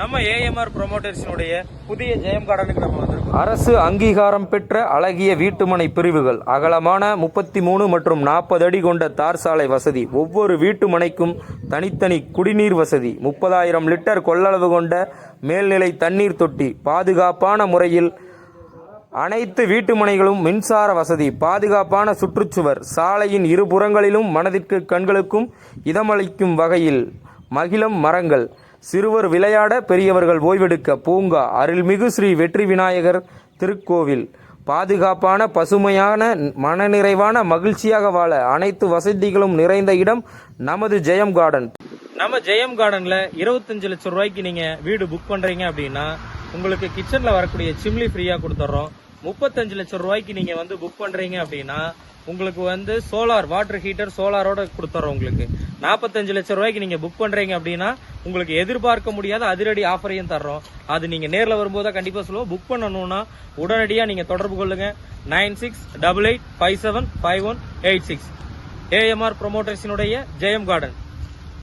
நம்ம ஏஎம்ஆர் ப்ரொமோட்டர்ஸினுடைய புதிய ஜெயம் கார்டனுக்கு நம்ம வந்திருக்கோம். அரசு அங்கீகாரம் பெற்ற அழகிய வீட்டுமனை பிரிவுகள், அகலமான 33 மற்றும் 40 அடி கொண்ட தார் சாலை வசதி, ஒவ்வொரு வீட்டுமனைக்கும் தனித்தனி குடிநீர் வசதி, 30,000 லிட்டர் கொள்ளளவு கொண்ட மேல்நிலை தண்ணீர் தொட்டி, பாதுகாப்பான முறையில் அனைத்து வீட்டுமனைகளும் மின்சார வசதி, பாதுகாப்பான சுற்றுச்சுவர், சாலையின் இருபுறங்களிலும் மனதிற்கு கண்களுக்கும் இதமளிக்கும் வகையில் மகிழம் மரங்கள், சிறுவர் விளையாட பெரியவர்கள் ஓய்வெடுக்க பூங்கா, அருள்மிகு ஸ்ரீ வெற்றி விநாயகர் திருக்கோவில், பாதுகாப்பான பசுமையான மனநிறைவான மகிழ்ச்சியாக வாழ அனைத்து வசதிகளும் நிறைந்த இடம் நமது ஜெயம் கார்டன். நம்ம ஜெயம் கார்டன்ல 25 லட்சம் ரூபாய்க்கு நீங்க வீடு புக் பண்றீங்க அப்படின்னா உங்களுக்கு கிச்சன்ல வரக்கூடிய சிம்லி ஃப்ரீயா கொடுத்துறோம். 35 லட்சம் ரூபாய்க்கு நீங்க புக் பண்றீங்க அப்படின்னா உங்களுக்கு சோலார் வாட்டர் ஹீட்டர் சோலாரோட கொடுத்துறோம். உங்களுக்கு 45 லட்சம் ரூபாய்க்கு நீங்க புக் பண்றீங்க அப்படின்னா உங்களுக்கு எதிர்பார்க்க முடியாத அதிரடி ஆஃபரையும் தர்றோம். அது நீங்க நேர்ல வரும்போது கண்டிப்பா சொல்லுவோம். புக் பண்ணணும்னா உடனடியா நீங்க தொடர்பு கொள்ளுங்க. 9688575186. ஏஎம்ஆர் ப்ரொமோட்டர்ஸினுடைய ஜெயம் கார்டன்.